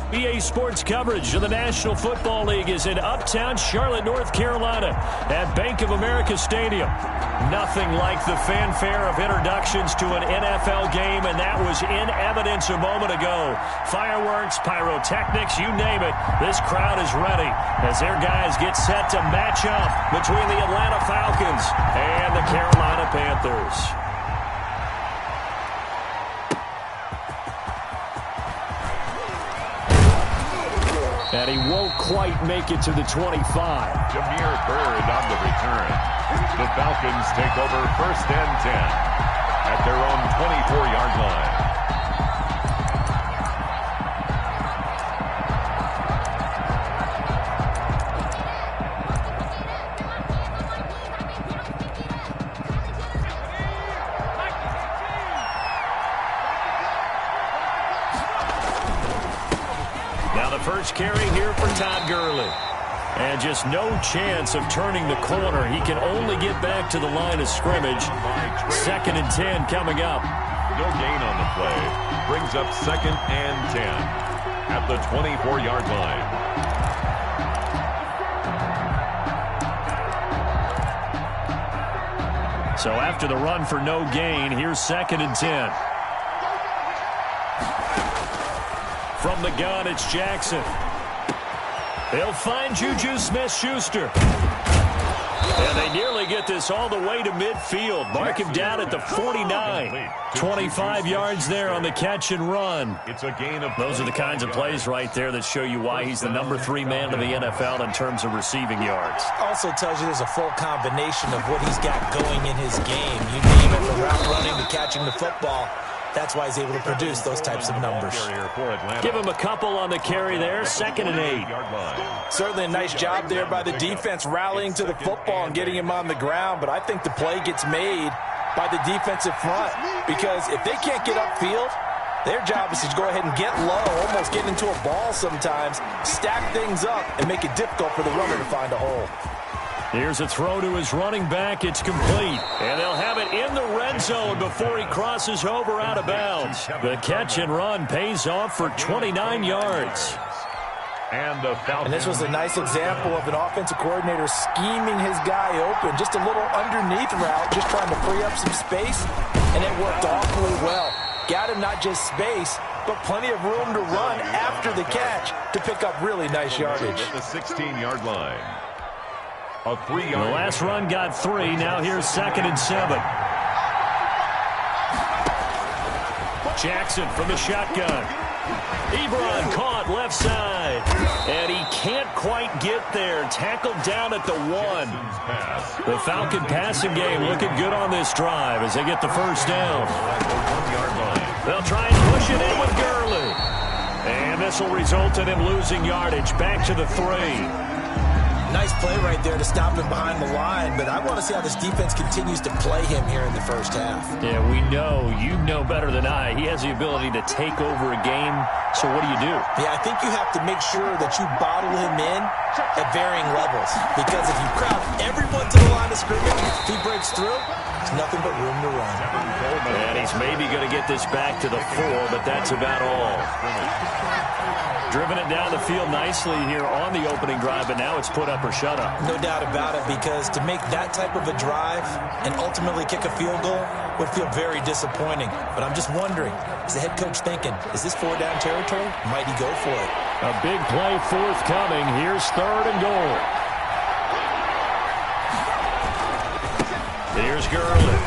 EA Sports coverage of the National Football League is in uptown Charlotte, North Carolina at Bank of America Stadium. Nothing like the fanfare of introductions to an NFL game, and that was in evidence a moment ago. Fireworks, pyrotechnics, you name it, this crowd is ready as their guys get set to match up between the Atlanta Falcons and the Carolina Panthers. And he won't quite make it to the 25. Jameer Byrd on the return. The Falcons take over 1st and 10 at their own 24-yard line. First carry here for Todd Gurley. And just no chance of turning the corner. He can only get back to the line of scrimmage. 2nd and 10 coming up. No gain on the play. Brings up 2nd and 10 at the 24-yard line. So after the run for no gain, here's 2nd and 10. From the gun, it's Jackson. They'll find Juju Smith-Schuster. And they nearly get this all the way to midfield. Mark him down at the 49. 25 yards there on the catch and run. It's a gain of Those are the kinds of plays right there that show you why he's the number 3 man of the NFL in terms of receiving yards. Also tells you there's a full combination of what he's got going in his game. You name it, from route running to catching the football. That's why he's able to produce those types of numbers. Give him a couple on the carry there. 2nd and 8. Certainly a nice job there by the defense rallying to the football and getting him on the ground. But I think the play gets made by the defensive front, because if they can't get upfield, their job is to go ahead and get low, almost get into a ball sometimes, stack things up, and make it difficult for the runner to find a hole. Here's a throw to his running back. It's complete. And they'll have it in the red zone before he crosses over out of bounds. The catch and run pays off for 29 yards. And this was a nice example of an offensive coordinator scheming his guy open. Just a little underneath route, just trying to free up some space. And it worked awfully well. Got him not just space, but plenty of room to run after the catch to pick up really nice yardage. At the 16-yard line. A 3-yard. The last run got 3. Now here's 2nd and 7. Jackson from the shotgun. Ebron caught left side. And he can't quite get there. Tackled down at the 1. The Falcon passing game looking good on this drive as they get the first down. They'll try and push it in with Gurley. And this will result in him losing yardage. Back to the 3. Nice play right there to stop him behind the line, but I want to see how this defense continues to play him here in the first half. Yeah, we know. You know better than I. He has the ability to take over a game, so what do you do? Yeah, I think you have to make sure that you bottle him in at varying levels, because if you crowd everyone to the line of scrimmage, if he breaks through, there's nothing but room to run. And he's maybe going to get this back to the 4, but that's about all. Driven it down the field nicely here on the opening drive, but now it's put up or shut up. No doubt about it, because to make that type of a drive and ultimately kick a field goal would feel very disappointing. But I'm just wondering, is the head coach thinking, is this 4-down territory? Might he go for it? A big play forthcoming. Here's 3rd and goal. Here's Gurley.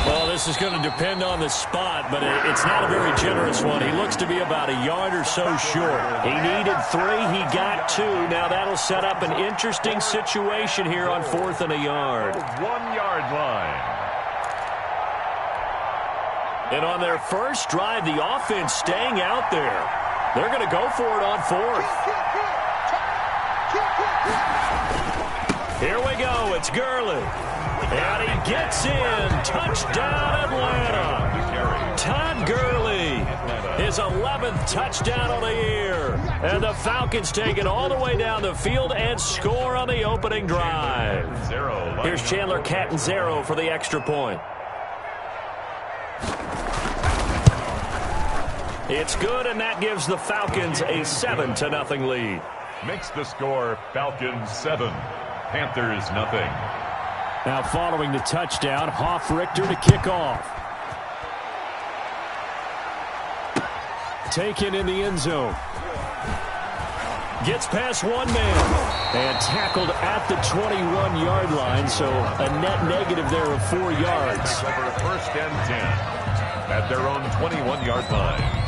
Well, this is going to depend on the spot, but it's not a very generous one. He looks to be about a yard or so short. He needed 3. He got 2. Now that'll set up an interesting situation here on 4th and a yard. 1-yard line. And on their first drive, the offense staying out there. They're going to go for it on 4th. Here we go. It's Gurley. And he gets in. Touchdown, Atlanta. Todd Gurley, his 11th touchdown of the year. And the Falcons take it all the way down the field and score on the opening drive. Here's Chandler Catanzaro for the extra point. It's good, and that gives the Falcons a 7-0 lead. Makes the score Falcons 7, Panthers nothing. Now following the touchdown, Richter to kick off. Taken in the end zone. Gets past one man and tackled at the 21-yard line, so a net negative there of 4 yards. Over 1st and 10 at their own 21-yard line.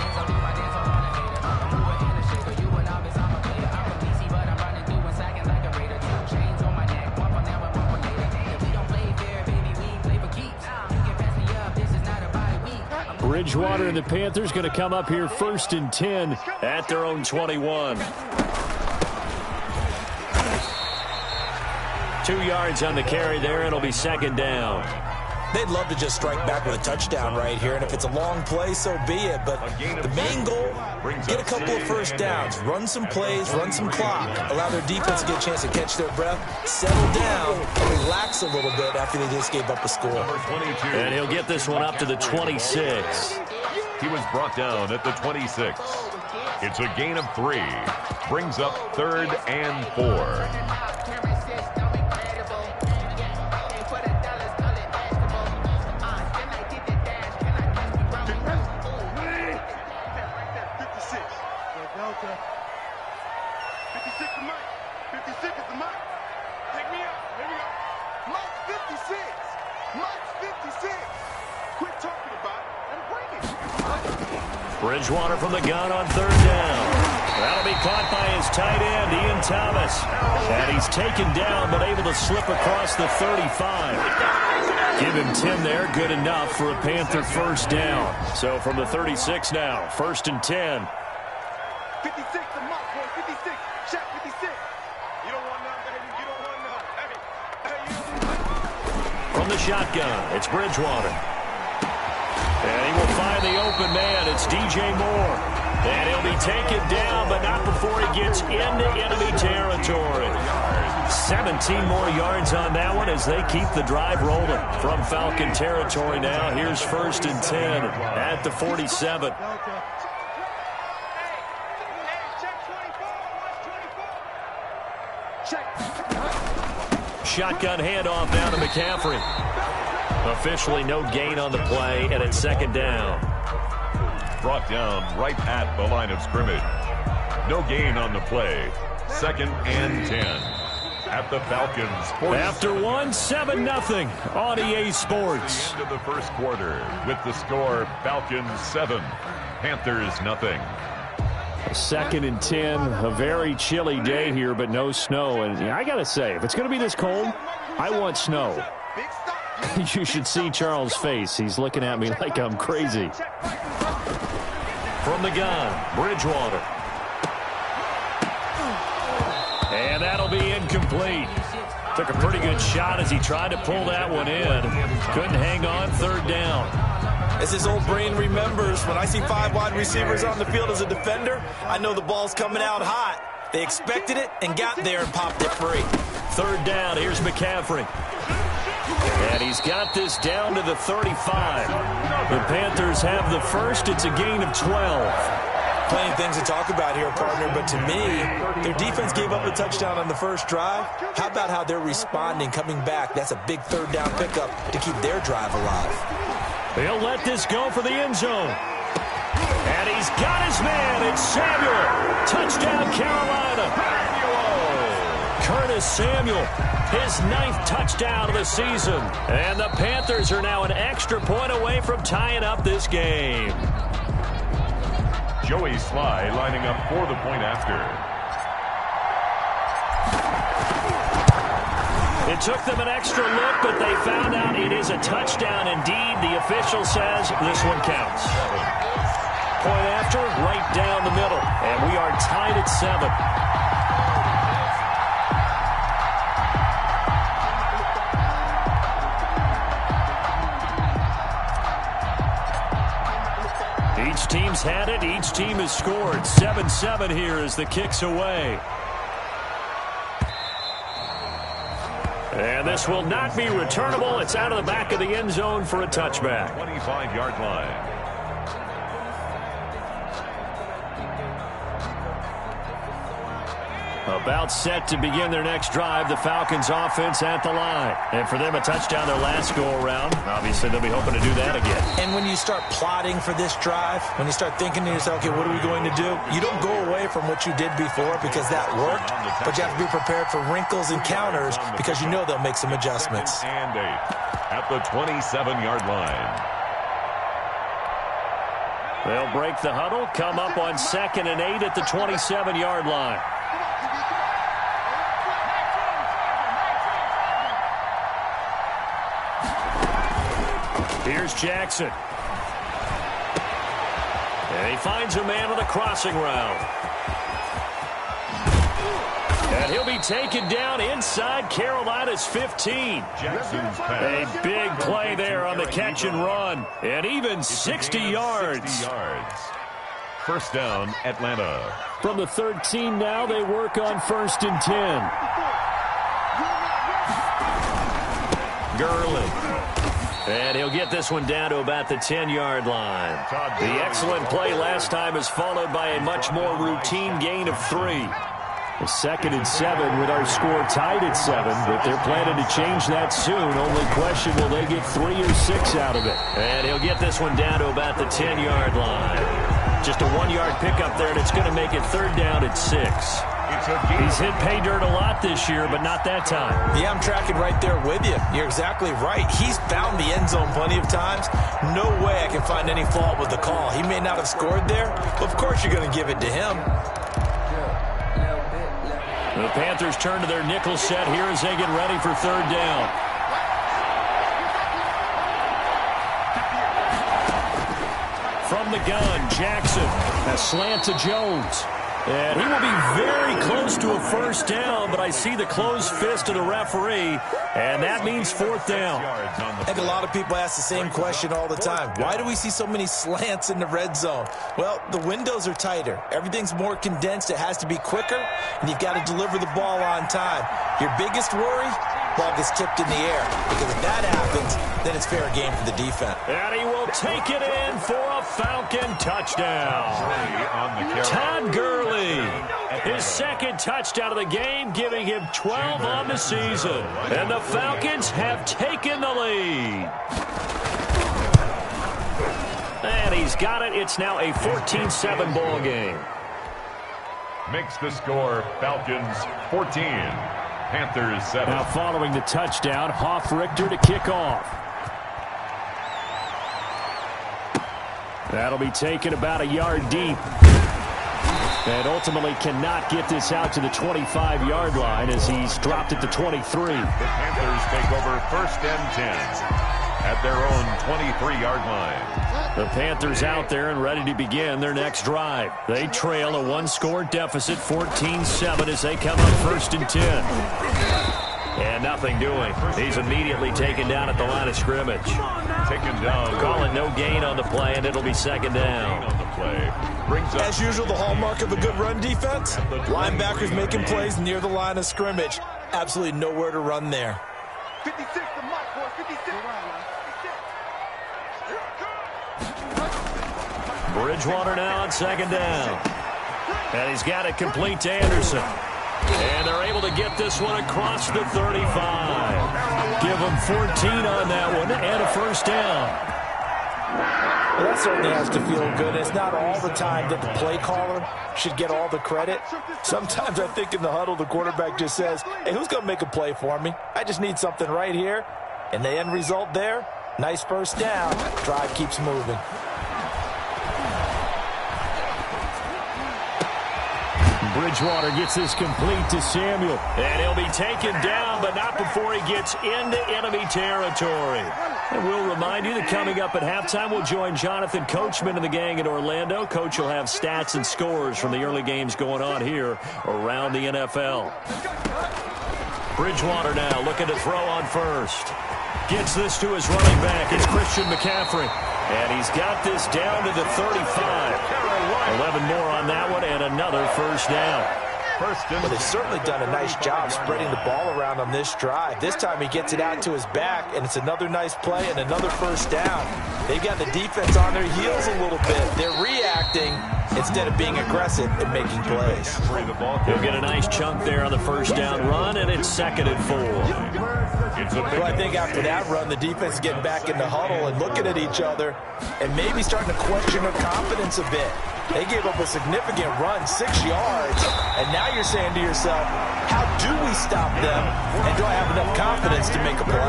Bridgewater and the Panthers going to come up here 1st and 10 at their own 21. 2 yards on the carry there. It'll be 2nd down. They'd love to just strike back with a touchdown right here, and if it's a long play, so be it. But the main goal, get a couple of first downs, run some plays, run some clock, allow their defense to get a chance to catch their breath, settle down, and relax a little bit after they just gave up a score. And he'll get this one up to the 26. He was brought down at the 26. It's a gain of 3. Brings up 3rd and 4. Bridgewater from the gun on 3rd down. That'll be caught by his tight end, Ian Thomas. And he's taken down, but able to slip across the 35. Give him 10 there, good enough for a Panther 1st down. So from the 36 now, 1st and 10. 56, the mark, boy, 56. Shot 56. You don't want none, baby. You don't want none. Hey, you don't want none. From the shotgun, it's Bridgewater. And he will find the open man. It's DJ Moore. And he'll be taken down, but not before he gets into enemy territory. 17 more yards on that one as they keep the drive rolling. From Falcon territory now, here's 1st and 10 at the 47. Shotgun handoff down to McCaffrey. Officially no gain on the play, and it's 2nd down. Brought down right at the line of scrimmage. No gain on the play. 2nd and 10 at the Falcons. After 7-0 on EA Sports. Into the 1st quarter with the score Falcons 7, Panthers nothing. 2nd and 10, a very chilly day here, but no snow. And I got to say, if it's going to be this cold, I want snow. You should see Charles' face. He's looking at me like I'm crazy. From the gun, Bridgewater. And that'll be incomplete. Took a pretty good shot as he tried to pull that one in. Couldn't hang on, 3rd down. As his old brain remembers, when I see 5 wide receivers on the field as a defender, I know the ball's coming out hot. They expected it and got there and popped it free. 3rd down, here's McCaffrey. And he's got this down to the 35. The Panthers have the first. It's a gain of 12. Plenty of things to talk about here, partner, but to me, their defense gave up a touchdown on the first drive. How about how they're responding, coming back? That's a big 3rd down pickup to keep their drive alive. They'll let this go for the end zone. And he's got his man. It's Samuel. Touchdown, Carolina. Curtis Samuel, his 9th touchdown of the season. And the Panthers are now an extra point away from tying up this game. Joey Sly lining up for the point after. It took them an extra look, but they found out it is a touchdown indeed. The official says this one counts. Point after, right down the middle. And we are tied at 7. Each team's had it. Each team has scored. 7-7 here as the kick's away. And this will not be returnable. It's out of the back of the end zone for a touchback. 25-yard line. About set to begin their next drive, the Falcons offense at the line. And for them, a touchdown their last go-around. Obviously, they'll be hoping to do that again. And when you start plotting for this drive, when you start thinking to yourself, okay, what are we going to do? You don't go away from what you did before because that worked, but you have to be prepared for wrinkles and counters because you know they'll make some adjustments. And 8 at the 27-yard line. They'll break the huddle, come up on 2nd and 8 at the 27-yard line. Here's Jackson. And he finds a man on the crossing route. And he'll be taken down inside Carolina's 15. A big play there on the catch and run. And even 60 yards. First down, Atlanta. From the 13 now, they work on 1st and 10. Gurley. And he'll get this one down to about the 10-yard line. The excellent play last time is followed by a much more routine gain of 3. A 2nd and 7 with our score tied at 7, but they're planning to change that soon. Only question, will they get 3 or 6 out of it? And he'll get this one down to about the 10-yard line. Just a 1-yard pickup there, and it's going to make it 3rd down at 6. He's hit pay dirt a lot this year, but not that time. Yeah, I'm tracking right there with you. You're exactly right. He's found the end zone plenty of times. No way I can find any fault with the call. He may not have scored there, but of course you're going to give it to him. The Panthers turn to their nickel set here as they get ready for 3rd down. From the gun, Jackson. A slant to Jones. And he will be very close to a 1st down, but I see the closed fist of the referee, and that means 4th down. I think a lot of people ask the same question all the time. Why do we see so many slants in the red zone? Well, the windows are tighter. Everything's more condensed. It has to be quicker, and you've got to deliver the ball on time. Your biggest worry? Ball gets tipped in the air, because if that happens, then it's fair game for the defense. And he will take it in for a Falcon touchdown. Todd Gurley, his 2nd touchdown of the game, giving him 12 on the season. And the Falcons have taken the lead. And he's got it. It's now a 14-7 ball game. Makes the score Falcons 14. Panthers 7. Now following the touchdown, Richter to kick off. That'll be taken about a yard deep. And ultimately cannot get this out to the 25-yard line as he's dropped at the 23. The Panthers take over 1st and 10 at their own 23-yard line. The Panthers out there and ready to begin their next drive. They trail a 1-score deficit, 14-7, as they come up 1st and 10. And nothing doing. He's immediately taken down at the line of scrimmage. Taken down. Call it no gain on the play, and it'll be 2nd down. On the play. Brings up. As usual, the hallmark of a good run defense, linebackers making plays near the line of scrimmage. Absolutely nowhere to run there. 56 to Mike, boy, 56. Bridgewater now on 2nd down. And he's got it complete to Anderson. And they're able to get this one across the 35. Give them 14 on that one and a 1st down. Well, that certainly has to feel good. It's not all the time that the play caller should get all the credit. Sometimes I think in the huddle, the quarterback just says, hey, who's going to make a play for me? I just need something right here. And the end result there, nice 1st down. Drive keeps moving. Bridgewater gets this complete to Samuel. And he'll be taken down, but not before he gets into enemy territory. And we'll remind you that coming up at halftime, we'll join Jonathan Coachman and the gang in Orlando. Coach will have stats and scores from the early games going on here around the NFL. Bridgewater now looking to throw on 1st. Gets this to his running back. It's Christian McCaffrey. And he's got this down to the 35. 11 more on that one and another 1st down. Well, they've certainly done a nice job spreading the ball around on this drive. This time he gets it out to his back, and it's another nice play and another 1st down. They've got the defense on their heels a little bit. They're reacting instead of being aggressive and making plays. He'll get a nice chunk there on the first down run, and it's 2nd and 4. Well, I think after that run, the defense is getting back in the huddle and looking at each other and maybe starting to question their confidence a bit. They gave up a significant run, 6 yards, and now you're saying to yourself, how do we stop them, and do I have enough confidence to make a play?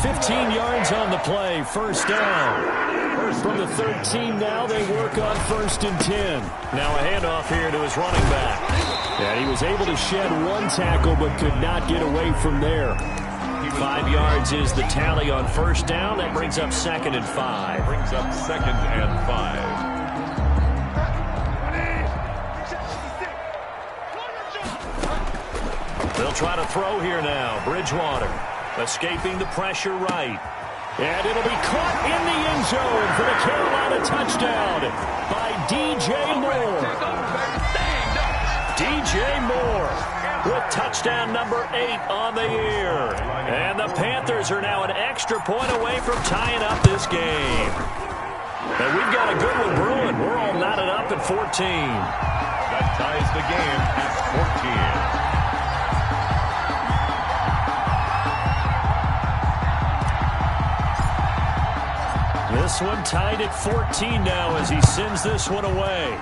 15 yards on the play, first down. From the 13 now, they work on 1st and 10. Now a handoff here to his running back. And he was able to shed 1 tackle but could not get away from there. 5 yards is the tally on 1st down. That brings up 2nd and 5. Brings up 2nd and 5. They'll try to throw here now. Bridgewater escaping the pressure right. And it'll be caught in the end zone for the Carolina touchdown by DJ Moore. DJ Moore with touchdown number 8 on the year. And the Panthers are now an extra point away from tying up this game. And we've got a good one brewing. We're all knotted up at 14. That ties the game at 14. This one tied at 14 now as he sends this one away.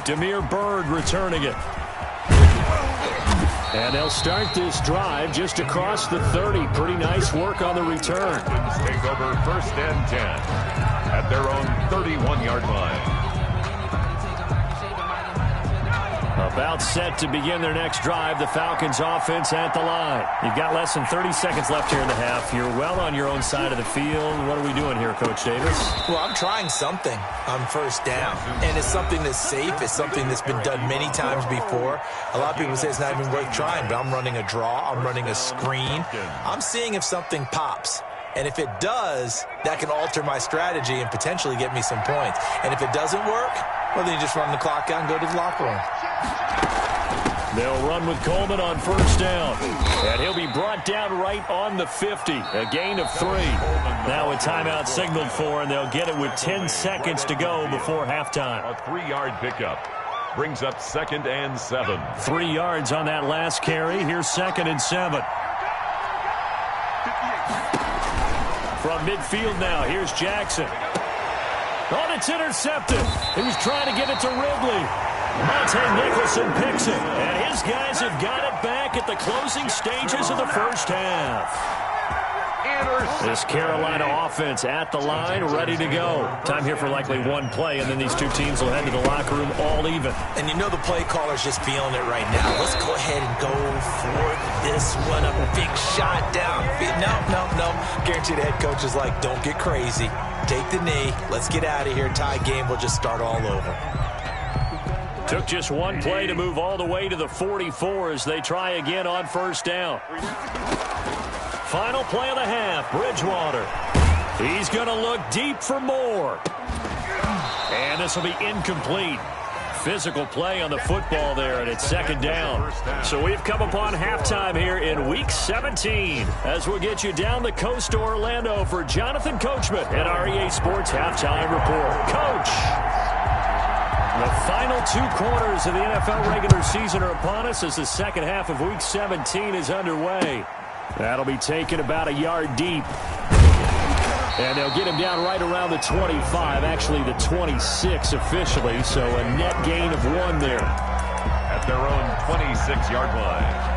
Demir Byrd returning it. And they'll start this drive just across the 30. Pretty nice work on the return. Take over 1st and 10 at their own 31-yard line. About set to begin their next drive. The Falcons offense at the line. You've got less than 30 seconds left here in the half. You're well on your own side of the field. What are we doing here, Coach Davis? Well, I'm trying something on 1st down. And it's something that's safe. It's something that's been done many times before. A lot of people say it's not even worth trying, but I'm running a draw. I'm running a screen. I'm seeing if something pops. And if it does, that can alter my strategy and potentially get me some points. And if it doesn't work, well, then you just run the clock out and go to the locker room. They'll run with Coleman on 1st down. And he'll be brought down right on the 50. A gain of 3. Now a timeout signaled for, and they'll get it with 10 seconds to go before halftime. A 3-yard pickup brings up 2nd and 7. 3 yards on that last carry. Here's 2nd and 7. From midfield now, here's Jackson. Oh, it's intercepted. He was trying to get it to Ridley. Monte Nicholson picks it, and his guys have got it back at the closing stages of the first half. This Carolina offense at the line, ready to go. Time here for likely one play, and then these two teams will head to the locker room all even. And you know the play caller's just feeling it right now. Let's go ahead and go for this one. A big shot down. No. Guarantee the head coach is like, don't get crazy. Take the knee. Let's get out of here. Tie game. We'll just start all over. Took just one play to move all the way to the 44 as they try again on 1st down. Final play of the half, Bridgewater. He's going to look deep for Moore. And this will be incomplete. Physical play on the football there, and it's 2nd down. So we've come upon halftime here in Week 17 as we'll get you down the coast to Orlando for Jonathan Coachman at our EA Sports Halftime Report. Coach, the final 2 quarters of the NFL regular season are upon us as the second half of Week 17 is underway. That'll be taken about a yard deep. And they'll get him down right around the 25, actually the 26 officially, so a net gain of 1 there. At their own 26-yard line.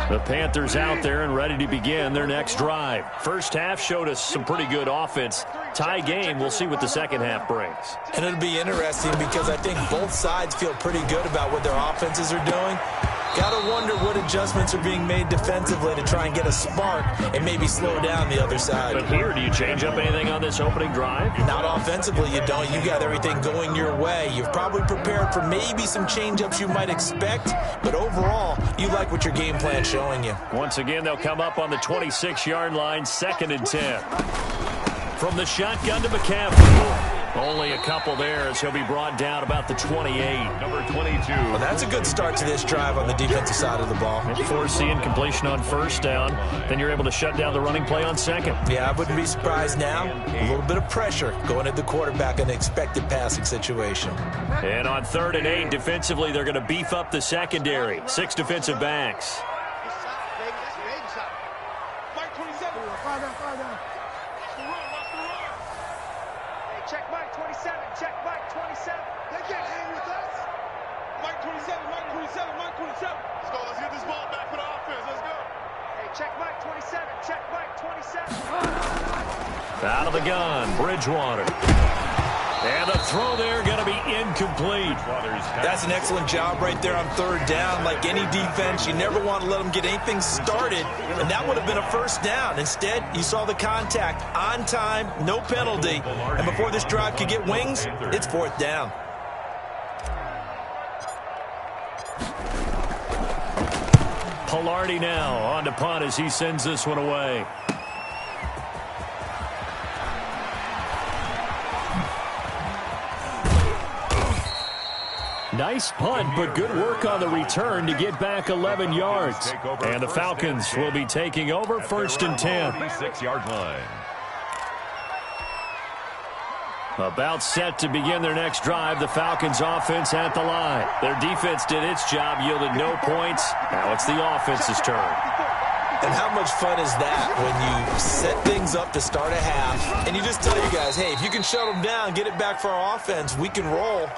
The Panthers out there and ready to begin their next drive. First half showed us some pretty good offense. Tie game, we'll see what the second half brings. And it'll be interesting because I think both sides feel pretty good about what their offenses are doing. Got to wonder what adjustments are being made defensively to try and get a spark and maybe slow down the other side. But here, do you change up anything on this opening drive? Not offensively, you don't. You got everything going your way. You've probably prepared for maybe some change-ups you might expect, but overall, you like what your game plan's showing you. Once again, they'll come up on the 26-yard line, 2nd and 10. from the shotgun to McCaffrey. Only a couple there as he'll be brought down about the 28. Number 22. Well, that's a good start to this drive on the defensive side of the ball. Forcing completion on first down. Then you're able to shut down the running play on second. Yeah, I wouldn't be surprised now. A little bit of pressure going at the quarterback in an expected passing situation. And on 3rd and 8, defensively, they're going to beef up the secondary. 6 defensive backs. Check Mike 27. Check Mike 27. They can't hang with us. Mike 27. Mike 27. Mike 27. Let's go. Let's get this ball back for the offense. Let's go. Hey, check Mike 27. Check Mike 27. Out of the gun, Bridgewater. And the throw there going to be incomplete. That's an excellent job right there on 3rd down. Like any defense, you never want to let them get anything started, and that would have been a first down. Instead, you saw the contact on time, no penalty, and before this drive could get wings, it's 4th down. Pilardi now on to punt as he sends this one away. Nice punt, but good work on the return to get back 11 yards. And the Falcons will be taking over 1st and 10. 46-yard line. About set to begin their next drive, the Falcons offense at the line. Their defense did its job, yielded no points. Now it's the offense's turn. And how much fun is that when you set things up to start a half, and you just tell your guys, hey, if you can shut them down, get it back for our offense, we can roll.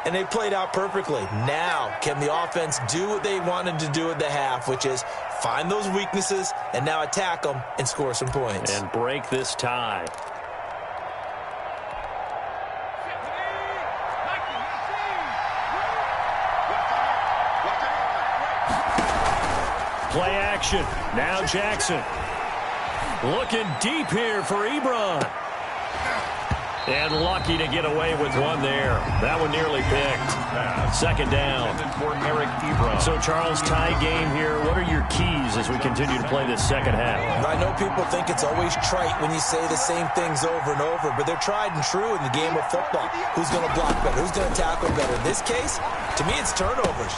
And they played out perfectly. Now, can the offense do what they wanted to do at the half, which is find those weaknesses and now attack them and score some points. And break this tie. Play action. Now Jackson. Looking deep here for Ebron. And lucky to get away with one there. That one nearly picked. 2nd down. So, Charles, tie game here. What are your keys as we continue to play this second half? I know people think it's always trite when you say the same things over and over, but they're tried and true in the game of football. Who's going to block better? Who's going to tackle better? In this case, to me, it's turnovers.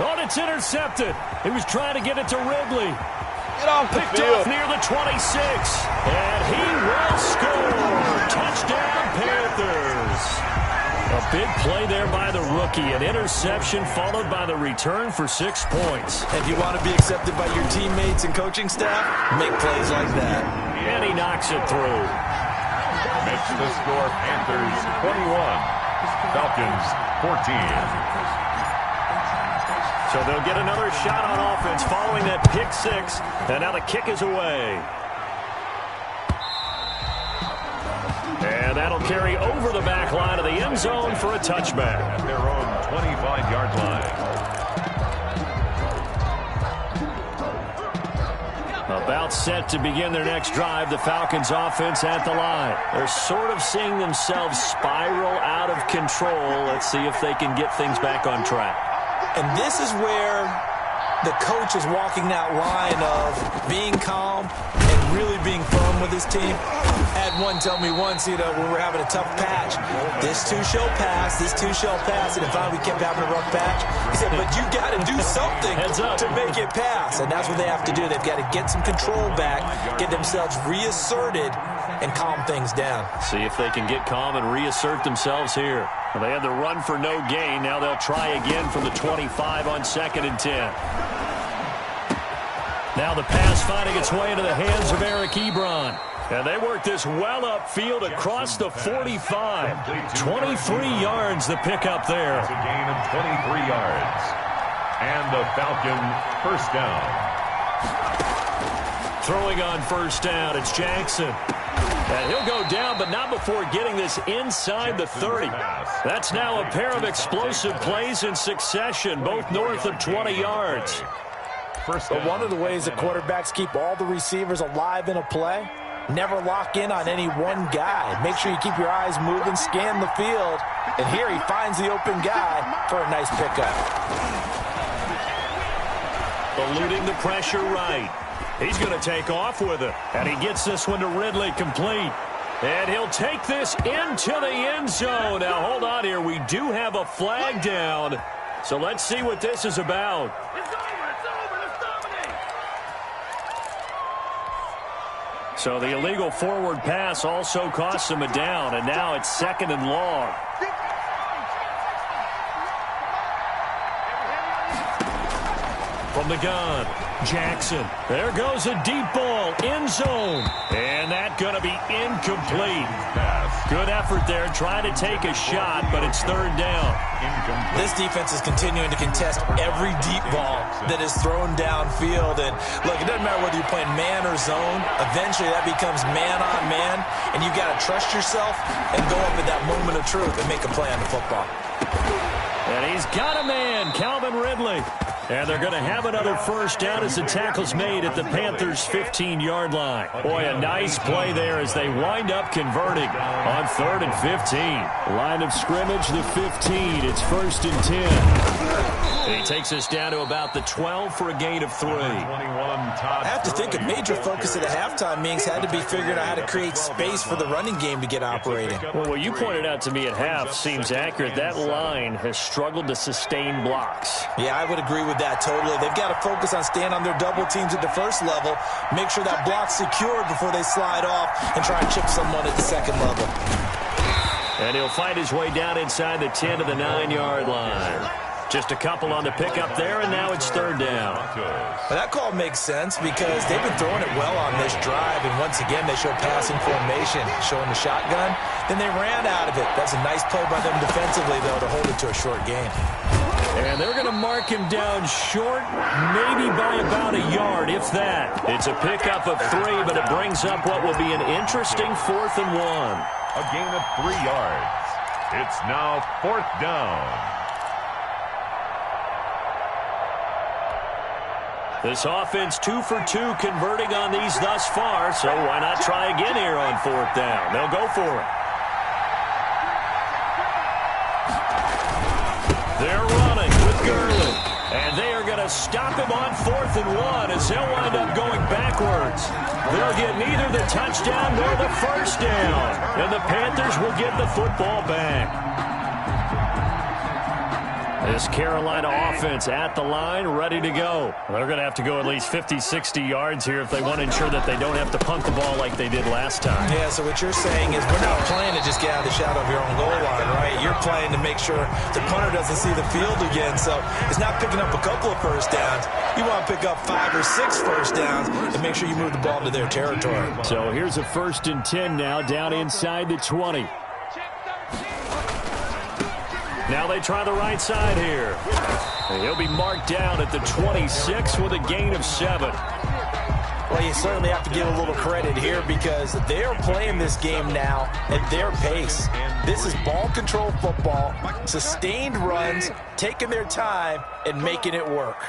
Oh, it's intercepted. He was trying to get it to Ridley. Get off the field. Off near the 26. And he will score. Touchdown, Panthers. A big play there by the rookie. An interception followed by the return for 6 points. If you want to be accepted by your teammates and coaching staff, make plays like that. And he knocks it through. Makes the score Panthers 21. Falcons 14. So they'll get another shot on offense following that pick 6. And now the kick is away. And that'll carry over the back line of the end zone for a touchback. At their own 25-yard line. About set to begin their next drive, the Falcons offense at the line. They're sort of seeing themselves spiral out of control. Let's see if they can get things back on track. And this is where the coach is walking that line of being calm and really being firm with his team. I had one tell me once, when we're having a tough patch, this too shall pass, this too shall pass. And finally we kept having a rough patch. He said, but you got to do something to make it pass. And that's what they have to do. They've got to get some control back, get themselves reasserted, and calm things down. See if they can get calm and reassert themselves here. Well, they had the run for no gain. Now they'll try again from the 25 on 2nd and 10. Now the pass finding its way into the hands of Eric Ebron. And they work this well upfield across the 45. 23 yards the pickup there. It's a gain of 23 yards. And the Falcon first down. Throwing on first down, it's Jackson. And he'll go down, but not before getting this inside the 30. That's now a pair of explosive plays in succession, both north of 20 yards. But one of the ways that quarterbacks keep all the receivers alive in a play, never lock in on any one guy. Make sure you keep your eyes moving, scan the field. And here he finds the open guy for a nice pickup. Eluding the pressure right. He's going to take off with it. And he gets this one to Ridley complete. And he'll take this into the end zone. Now, hold on here. We do have a flag down. So let's see what this is about. It's over. It's over. Let's dominate. So the illegal forward pass also costs him a down. And now it's 2nd and long. From the gun, Jackson. There goes a deep ball, end zone. And that going to be incomplete. Good effort there, trying to take a shot, but it's 3rd down. This defense is continuing to contest every deep ball that is thrown downfield. And look, it doesn't matter whether you're playing man or zone. Eventually that becomes man on man, and you've got to trust yourself and go up at that moment of truth and make a play on the football. And he's got a man, Calvin Ridley. And they're going to have another first down as the tackle's made at the Panthers' 15-yard line. Boy, a nice play there as they wind up converting on 3rd and 15. Line of scrimmage, the 15. It's 1st and 10. And he takes us down to about the 12 for a gain of 3. I have to think a major focus at the halftime meetings had to be figuring out how to create space for the running game to get operating. Well, what you pointed out to me at half seems accurate. That line has struggled to sustain blocks. Yeah, I would agree with that totally. They've got to focus on staying on their double teams at the first level, make sure that block's secured before they slide off and try and chip someone at the 2nd level. And he'll find his way down inside the 10 to the 9-yard line. Just a couple on the pickup there, and now it's 3rd down. Well, that call makes sense because they've been throwing it well on this drive, and once again they show passing formation, showing the shotgun. Then they ran out of it. That's a nice play by them defensively, though, to hold it to a short gain. And they're going to mark him down short, maybe by about a yard, if that. It's a pickup of 3, but it brings up what will be an interesting 4th and 1. A gain of 3 yards. It's now 4th down. This offense 2 for 2 converting on these thus far, so why not try again here on 4th down? They'll go for it. They're running with Gurley, and they are going to stop him on 4th and 1 as they'll wind up going backwards. They'll get neither the touchdown nor the first down, and the Panthers will get the football back. This Carolina offense at the line, ready to go. They're going to have to go at least 50, 60 yards here if they want to ensure that they don't have to punt the ball like they did last time. Yeah, so what you're saying is we're not playing to just get out of the shadow of your own goal line, right? You're playing to make sure the punter doesn't see the field again. So it's not picking up a couple of first downs. You want to pick up 5 or 6 first downs and make sure you move the ball into their territory. So here's a 1st and 10 now down inside the 20. Now they try the right side here. And he'll be marked down at the 26 with a gain of 7. Well, you certainly have to give a little credit here because they're playing this game now at their pace. This is ball control football, sustained runs, taking their time, and making it work.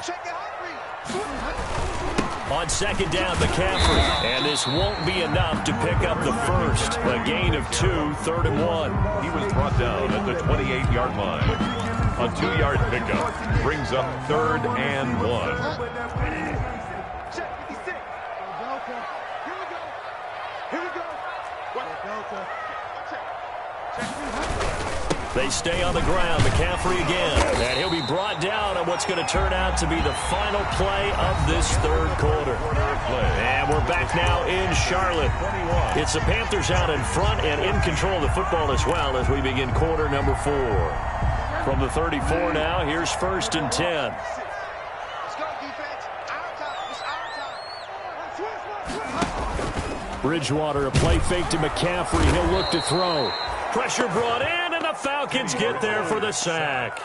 On 2nd down, McCaffrey. And this won't be enough to pick up the first. A gain of 2, 3rd and 1. He was brought down at the 28-yard line. A 2-yard pickup brings up 3rd and 1. They stay on the ground. McCaffrey again. And he'll be brought down on what's going to turn out to be the final play of this 3rd quarter. And we're back now in Charlotte. It's the Panthers out in front and in control of the football as well as we begin quarter number 4. From the 34 now, here's 1st and 10. Bridgewater, a play fake to McCaffrey. He'll look to throw. Pressure brought in, and the Falcons get there for the sack.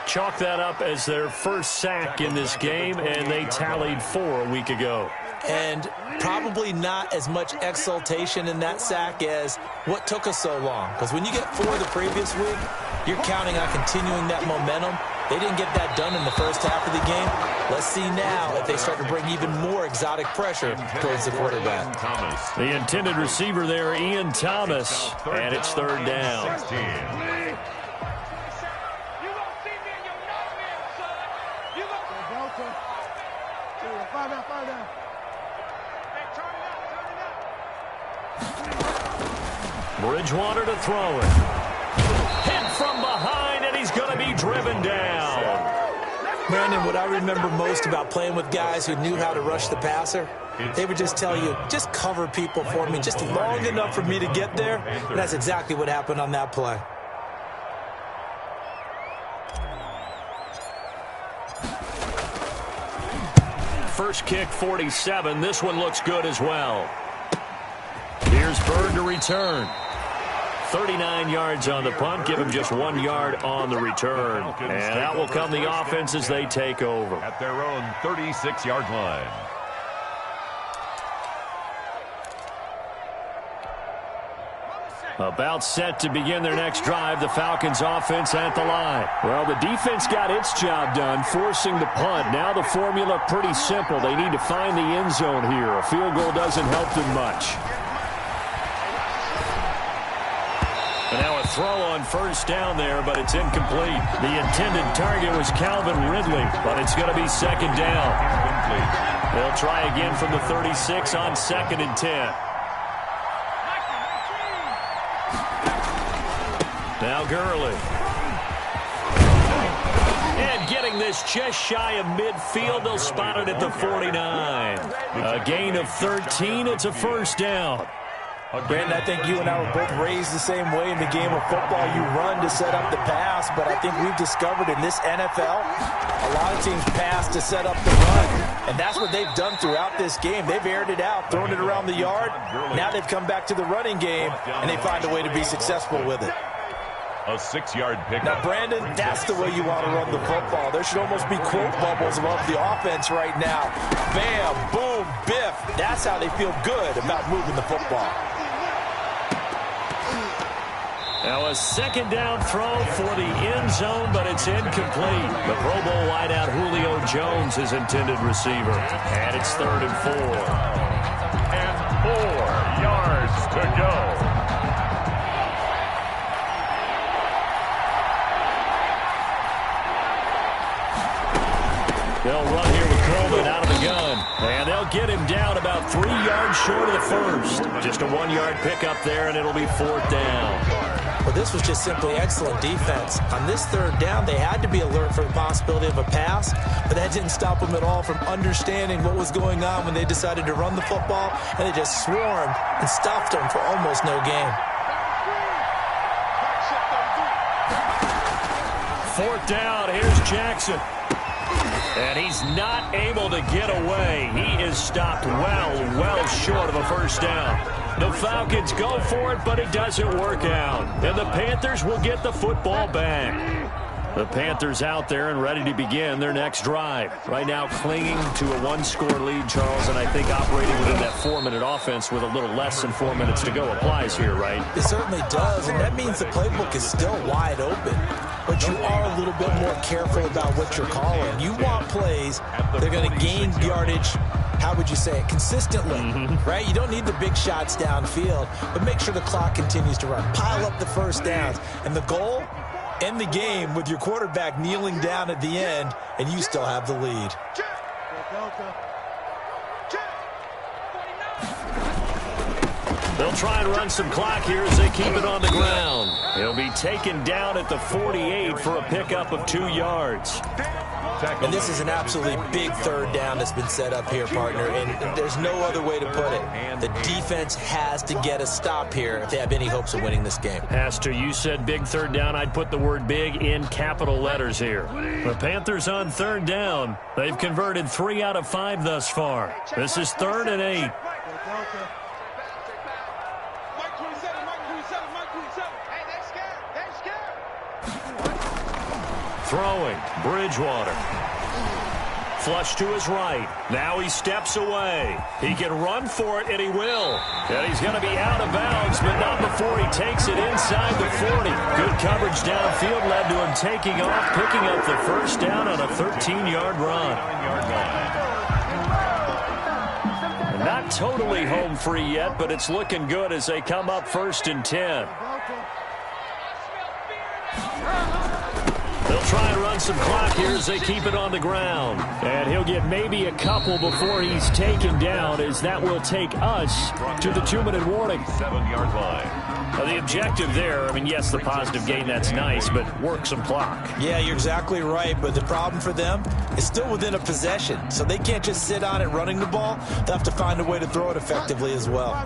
Chalk that up as their first sack in this game, and they tallied 4 a week ago. And probably not as much exultation in that sack as what took us so long. Because when you get 4 the previous week, you're counting on continuing that momentum. They didn't get that done in the first half of the game. Let's see now if they start to bring even more exotic pressure towards the quarterback. The intended receiver there, Ian Thomas, and it's 3rd down. Bridgewater to throw it. Hit from behind, and he's going to be driven down. Brandon, what I remember most about playing with guys who knew how to rush the passer, they would just tell you, just cover people for me, just long enough for me to get there. And that's exactly what happened on that play. First kick, 47. This one looks good as well. Here's Bird to return. 39 yards on the punt. Give him just 1 yard on the return. And that will come the offense as they take over. At their own 36-yard line. About set to begin their next drive, the Falcons offense at the line. Well, the defense got its job done, forcing the punt. Now the formula pretty simple. They need to find the end zone here. A field goal doesn't help them much. And now a throw on first down there, but it's incomplete. The intended target was Calvin Ridley, but it's going to be second down. They'll try again from the 36 on 2nd and 10. Now Gurley. And getting this just shy of midfield, they'll spot it at the 49. A gain of 13, it's a first down. Brandon, I think you and I were both raised the same way in the game of football. You run to set up the pass, but I think we've discovered in this NFL, a lot of teams pass to set up the run. And that's what they've done throughout this game. They've aired it out, thrown it around the yard. Now they've come back to the running game, and they find a way to be successful with it. A 6-yard pickup. Now, Brandon, that's the way you want to run the football. There should almost be quote bubbles above the offense right now. Bam, boom, biff. That's how they feel good about moving the football. Now a second down throw for the end zone, but it's incomplete. The Pro Bowl wideout Julio Jones is intended receiver. And it's 3rd and 4. And 4 yards to go. They'll run here with Coleman out of the gun. And they'll get him down about 3 yards short of the first. Just a 1-yard pickup there, and it'll be 4th down. Well, this was just simply excellent defense. On this 3rd down, they had to be alert for the possibility of a pass, but that didn't stop them at all from understanding what was going on when they decided to run the football, and they just swarmed and stopped them for almost no gain. 4th down, here's Jackson. And he's not able to get away. He is stopped well short of a first down. The Falcons go for it, but it doesn't work out. And the Panthers will get the football back. The Panthers out there and ready to begin their next drive. Right now clinging to a 1-score lead, Charles, and I think operating within that 4-minute offense with a little less than 4 minutes to go applies here, right? It certainly does, and that means the playbook is still wide open. But you are a little bit more careful about what you're calling. You want plays that are going to gain yardage, how would you say it, consistently, right? You don't need the big shots downfield, but make sure the clock continues to run. Pile up the first downs. And the goal, end the game with your quarterback kneeling down at the end, and you still have the lead. They'll try and run some clock here as they keep it on the ground. He'll be taken down at the 48 for a pickup of 2 yards. And this is an absolutely big 3rd down that's been set up here, partner, and there's no other way to put it. The defense has to get a stop here if they have any hopes of winning this game. Pastor, you said big 3rd down. I'd put the word big in capital letters here. The Panthers on 3rd down. They've converted 3 out of 5 thus far. This is 3rd and 8. Throwing, Bridgewater. Flush to his right. Now he steps away. He can run for it, and he will. And he's going to be out of bounds, but not before he takes it inside the 40. Good coverage downfield led to him taking off, picking up the first down on a 13-yard run. Not totally home free yet, but it's looking good as they come up 1st and 10. They'll try and run some clock here as they keep it on the ground. And he'll get maybe a couple before he's taken down, as that will take us to the 2-minute warning. 7-yard line. Well, the objective there, I mean, yes, the positive gain, that's nice, but work some clock. Yeah, you're exactly right, but the problem for them is still within a possession, so they can't just sit on it running the ball. They'll have to find a way to throw it effectively as well.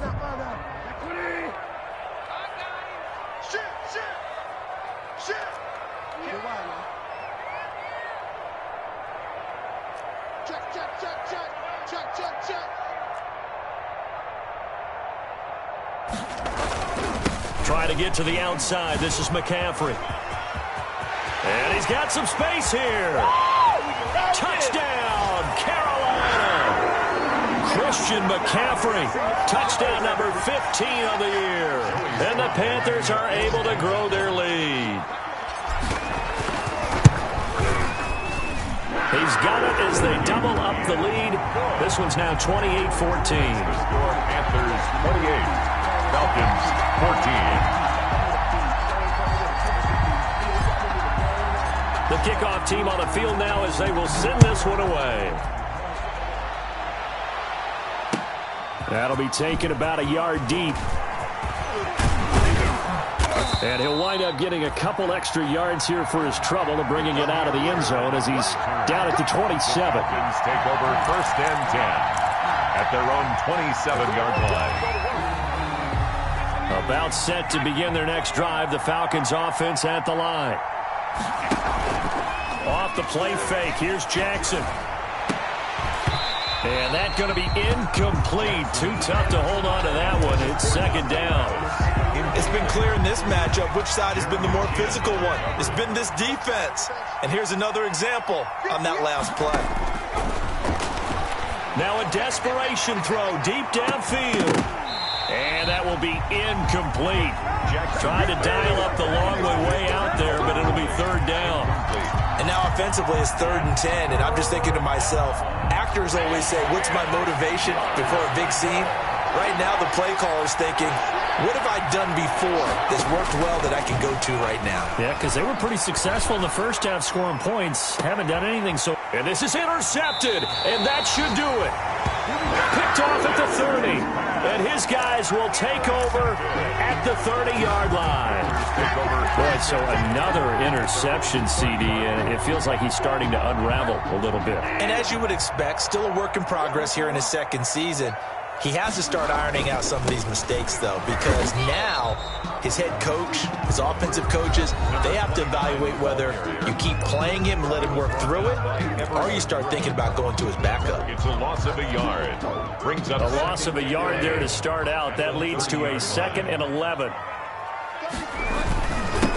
Trying to get to the outside. This is McCaffrey. And he's got some space here. Touchdown, Carolina. Christian McCaffrey. Touchdown number 15 of the year. And the Panthers are able to grow their lead. He's got it as they double up the lead. This one's now 28-14. Panthers 28, Falcons 14. The kickoff team on the field now as they will send this one away. That'll be taken about a yard deep. And he'll wind up getting a couple extra yards here for his trouble and bringing it out of the end zone as he's down at the 27. Falcons take over first and 10 at their own 27-yard line. About set to begin their next drive. The Falcons offense at the line. Off the play fake. Here's Jackson. And that's going to be incomplete. Too tough to hold on to that one. It's second down. It's been clear in this matchup which side has been the more physical one. It's been this defense. And here's another example on that last play. Now a desperation throw deep downfield. And that will be incomplete. Trying to dial up the long way out there, but it'll be third down. And now offensively it's 3rd and 10, and I'm just thinking to myself, actors always say, what's my motivation before a big scene? Right now the play caller's thinking, what have I done before that's worked well that I can go to right now? Yeah, because they were pretty successful in the first half scoring points. Haven't done anything so. And this is intercepted, and that should do it. Picked off at the 30. And his guys will take over at the 30-yard line. Boy, so another interception, CD, and it feels like he's starting to unravel a little bit. And as you would expect, still a work in progress here in his second season. He has to start ironing out some of these mistakes, though, because now his head coach, his offensive coaches, they have to evaluate whether you keep playing him and let him work through it, or you start thinking about going to his backup. It's a loss of a yard. Brings up a loss of a yard there to start out. That leads to a 2nd and 11.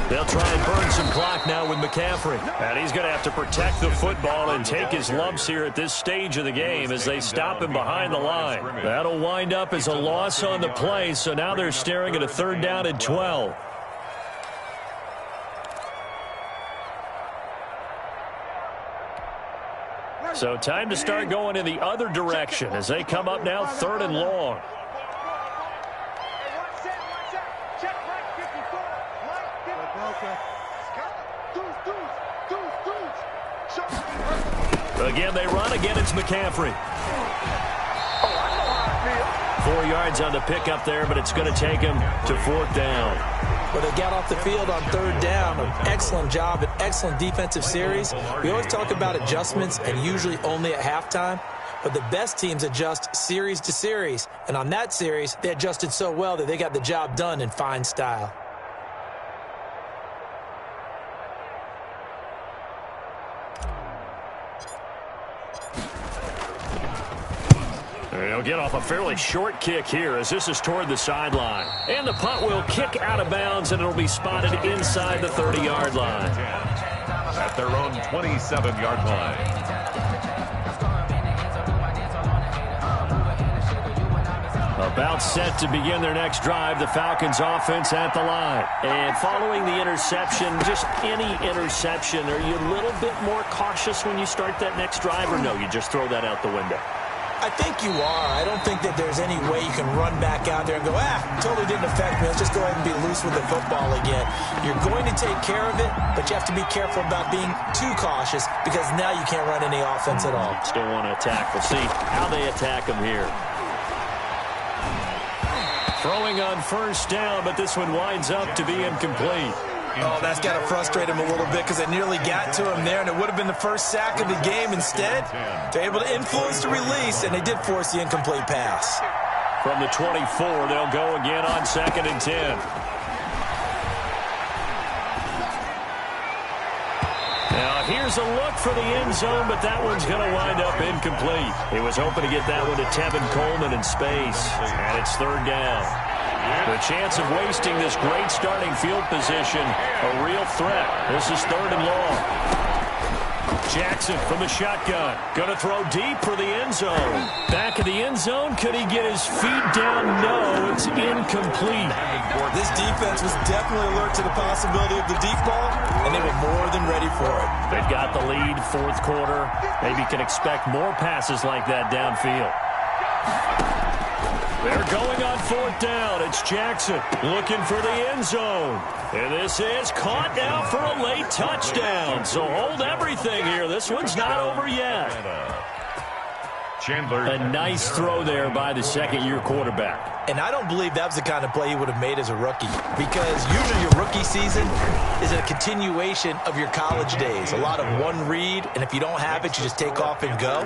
They'll try and burn some clock now with McCaffrey. And he's going to have to protect the football and take his lumps here at this stage of the game as they stop him behind the line. That'll wind up as a loss on the play, so now they're staring at a 3rd down and 12. So time to start going in the other direction as they come up now 3rd and long. Again, they run. Again, it's McCaffrey. 4 yards on the pickup there, but it's going to take him to 4th down. Well, they got off the field on 3rd down. An excellent job, an excellent defensive series. We always talk about adjustments and usually only at halftime. But the best teams adjust series to series. And on that series, they adjusted so well that they got the job done in fine style. They'll get off a fairly short kick here as this is toward the sideline. And the punt will kick out of bounds, and it'll be spotted inside the 30-yard line. At their own 27-yard line. About set to begin their next drive, the Falcons offense at the line. And following the interception, just any interception, are you a little bit more cautious when you start that next drive, or no, you just throw that out the window? I think you are. I don't think that there's any way you can run back out there and go, totally didn't affect me. Let's just go ahead and be loose with the football again. You're going to take care of it, but you have to be careful about being too cautious because now you can't run any offense at all. Still want to attack. We'll see how they attack them here. Throwing on first down, but this one winds up to be incomplete. Oh, that's got to frustrate him a little bit because they nearly got to him there, and it would have been the first sack of the game. Instead, they're able to influence the release, and they did force the incomplete pass. From the 24, they'll go again on 2nd and 10. Now, here's a look for the end zone, but that one's going to wind up incomplete. He was hoping to get that one to Tevin Coleman in space, and it's 3rd down. The chance of wasting this great starting field position, a real threat. This is 3rd and long. Jackson from the shotgun. Going to throw deep for the end zone. Back of the end zone. Could he get his feet down? No, it's incomplete. This defense was definitely alert to the possibility of the deep ball, and they were more than ready for it. They've got the lead, 4th quarter. Maybe can expect more passes like that downfield. They're going on 4th down. It's Jackson looking for the end zone. And this is caught now for a late touchdown. So hold everything here. This one's not over yet. Chandler. A nice throw there by the 2nd-year quarterback. And I don't believe that was the kind of play he would have made as a rookie, because usually your rookie season is a continuation of your college days. A lot of one read, and if you don't have it, you just take off and go.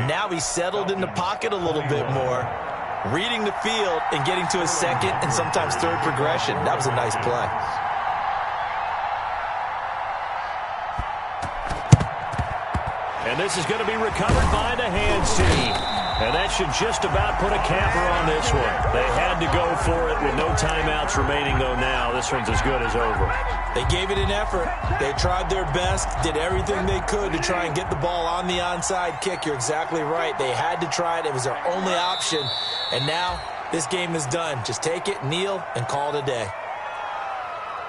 Now he's settled in the pocket a little bit more, reading the field and getting to his 2nd and sometimes 3rd progression. That was a nice play. And this is going to be recovered by the hands team. And that should just about put a capper on this one. They had to go for it with no timeouts remaining, though now. This one's as good as over. They gave it an effort. They tried their best, did everything they could to try and get the ball on the onside kick. You're exactly right. They had to try it. It was their only option. And now this game is done. Just take it, kneel, and call it a day.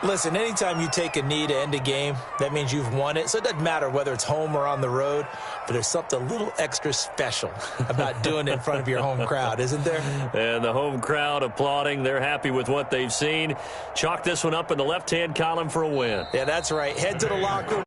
Listen, anytime you take a knee to end a game, that means you've won it. So it doesn't matter whether it's home or on the road, but there's something a little extra special about doing it in front of your home crowd, isn't there? And the home crowd applauding. They're happy with what they've seen. Chalk this one up in the left-hand column for a win. Yeah, that's right. Head to the locker room.